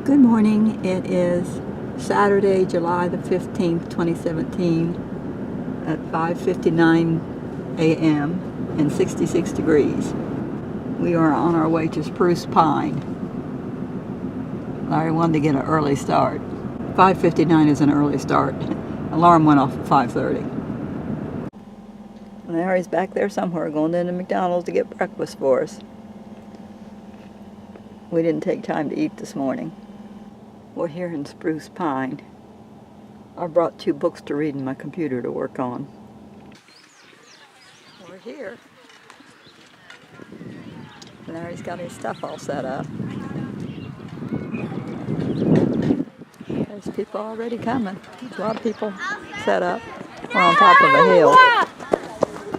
Good morning. It is Saturday, July the 15th, 2017 at 5:59 a.m. and 66 degrees. We are on our way to Spruce Pine. Larry wanted to get an early start. 5:59 is an early start. Alarm went off at 5:30. Larry's back there somewhere going into McDonald's to get breakfast for us. We didn't take time to eat this morning. We're here in Spruce Pine. I brought 2 books to read and my computer to work on. We're here. Larry's got his stuff all set up. There's people already coming. There's a lot of people set up. We're on top of a hill.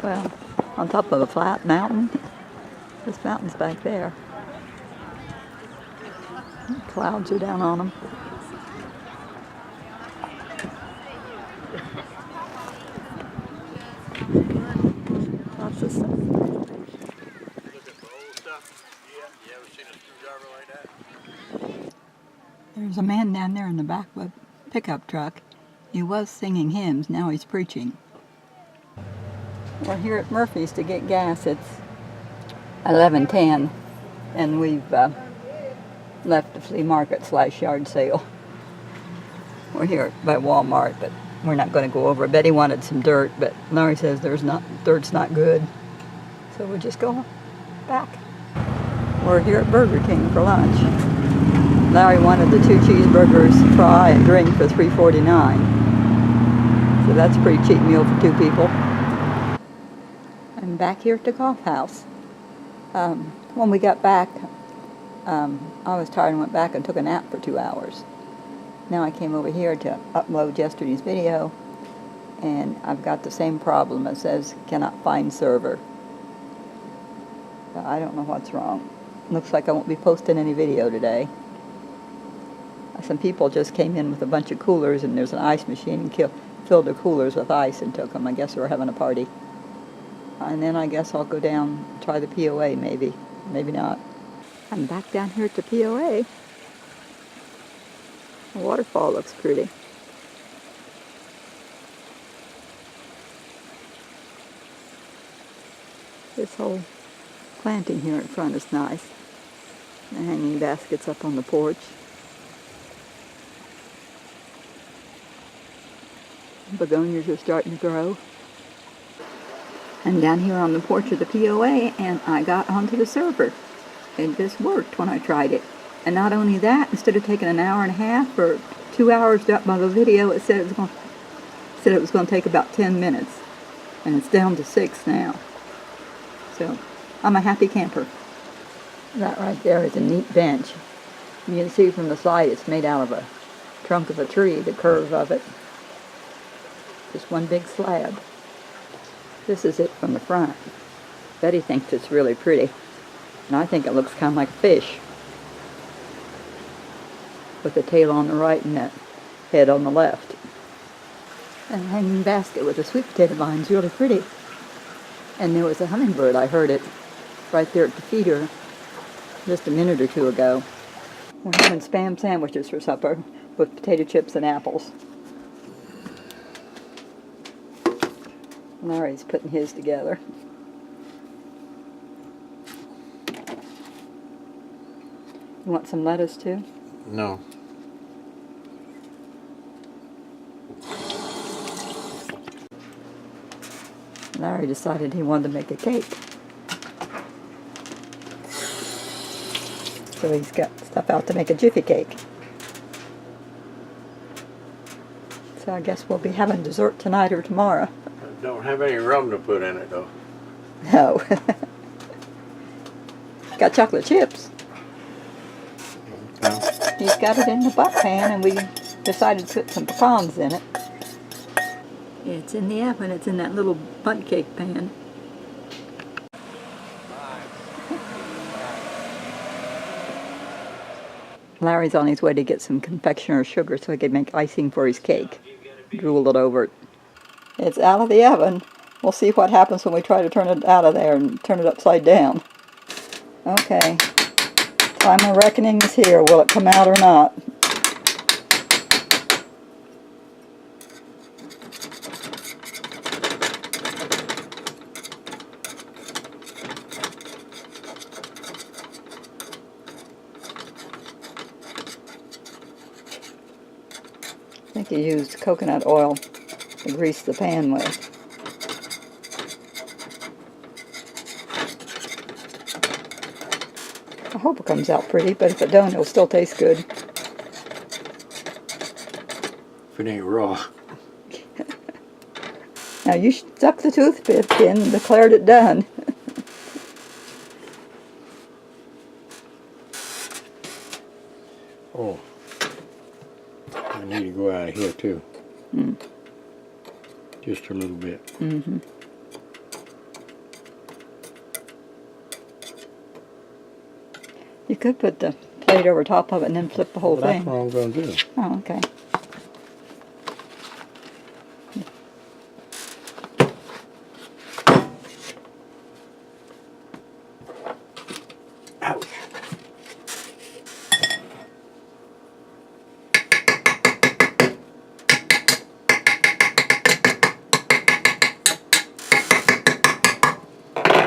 Well, on top of a flat mountain. This mountain's back there. Clouds are down on them. Lots of stuff. There's a man down there in the back of a pickup truck. He was singing hymns, now he's preaching. We're here at Murphy's to get gas. It's 11:10 and we've left the flea market / yard sale. We're here by Walmart, but we're not going to go over. Betty wanted some dirt, but Larry says dirt's not good. So we'll just go back. We're here at Burger King for lunch. Larry wanted the 2 cheeseburgers, fry, and drink for $3.49. So that's a pretty cheap meal for 2 people. I'm back here at the golf house. When we got back, I was tired and went back and took a nap for 2 hours. Now I came over here to upload yesterday's video, and I've got the same problem. It says cannot find server. I don't know what's wrong. Looks like I won't be posting any video today. Some people just came in with a bunch of coolers, and there's an ice machine, and filled the coolers with ice and took them. I guess we're having a party. And then I guess I'll go down and try the POA maybe. Maybe not. I'm back down here at the POA. The waterfall looks pretty. This whole planting here in front is nice. The hanging baskets up on the porch. Begonias are starting to grow. I'm down here on the porch of the POA and I got onto the server. It just worked when I tried it. And not only that, instead of taking an hour and a half or 2 hours to upload the video, it said it was going to take about 10 minutes. And it's down to 6 now. So, I'm a happy camper. That right there is a neat bench. You can see from the side it's made out of a trunk of a tree, the curve of it. Just one big slab. This is it from the front. Betty thinks it's really pretty. And I think it looks kind of like a fish. With the tail on the right and that head on the left. And a hanging basket with a sweet potato vine is really pretty. And there was a hummingbird. I heard it right there at the feeder just a minute or 2 ago. We're having Spam sandwiches for supper with potato chips and apples. Larry's putting his together. You want some lettuce too? No. Larry decided he wanted to make a cake. So he's got stuff out to make a jiffy cake. So I guess we'll be having dessert tonight or tomorrow. Don't have any rum to put in it though. No. Got chocolate chips. Okay. He's got it in the butt pan and we decided to put some pecans in it. It's in the oven. It's in that little bunt cake pan. Larry's on his way to get some confectioner's sugar so he can make icing for his cake. Drool it over it. It's out of the oven. We'll see what happens when we try to turn it out of there and turn it upside down. Okay. Time of reckoning is here. Will it come out or not? I think he used coconut oil to grease the pan with. I hope it comes out pretty, but if it don't, it'll still taste good. If it ain't raw. Now you stuck the toothpick in and declared it done. Oh. I need to go out of here too. Just a little bit. Mm-hmm. You could put the plate over top of it and then flip the whole That's thing. what I'm going to do. Oh, okay. Ouch.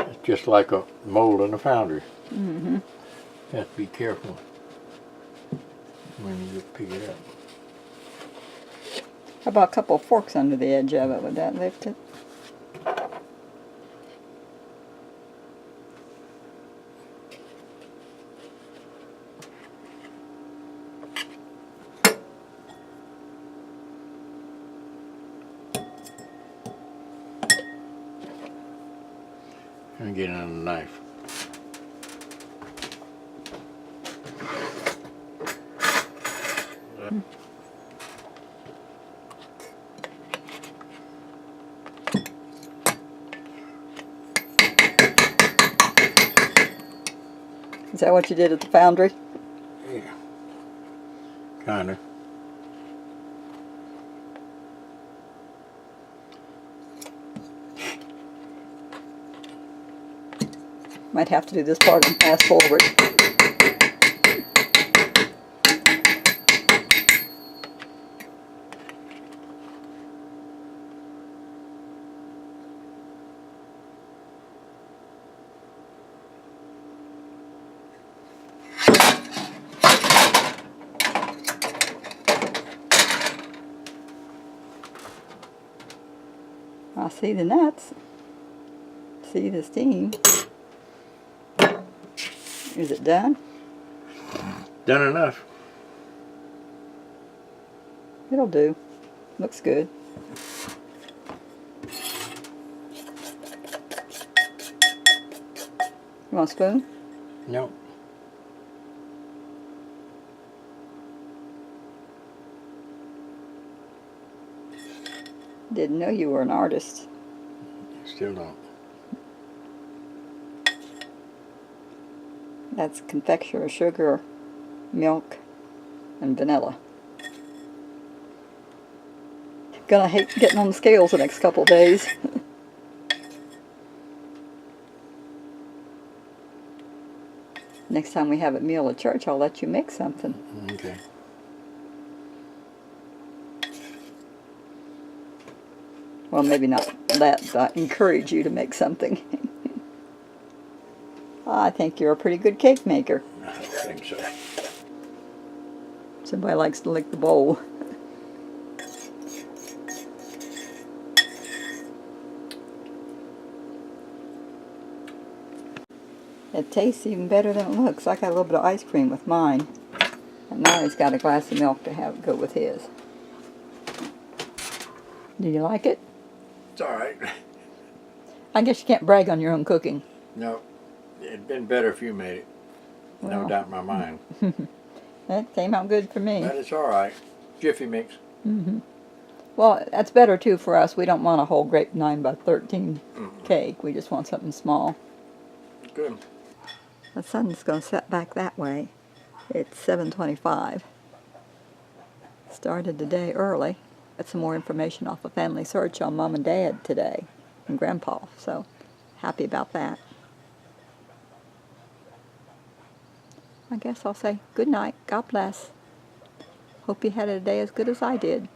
It's just like a mold in a foundry. Mm-hmm. You have to be careful when you pick it up. How about a couple of forks under the edge of it? Would that lift it? And get it on a knife. Is that what you did at the foundry? Yeah. Kinda. Might have to do this part and fast forward. I see the nuts. See the steam. Is it done? Done enough. It'll do. Looks good. You want a spoon? Nope. Didn't know you were an artist. Still don't. That's confectioner, sugar, milk, and vanilla. Gonna hate getting on the scales the next couple of days. Next time we have a meal at church, I'll let you make something. Okay. Well, maybe not that, but I encourage you to make something. I think you're a pretty good cake maker. I think so. Somebody likes to lick the bowl. It tastes even better than it looks. I got a little bit of ice cream with mine. And now he's got a glass of milk to have go with his. Do you like it? It's alright. I guess you can't brag on your own cooking. No. It'd been better if you made it. Well. No doubt in my mind. That came out good for me. But it's alright. Jiffy mix. Mm-hmm. Well, that's better too for us. We don't want a whole grape 9 by 13 cake. We just want something small. Good. The sun's going to set back that way. It's 7:25. Started the day early. Got some more information off a family search on Mom and Dad today and Grandpa. So happy about that. I guess I'll say good night. God bless. Hope you had a day as good as I did.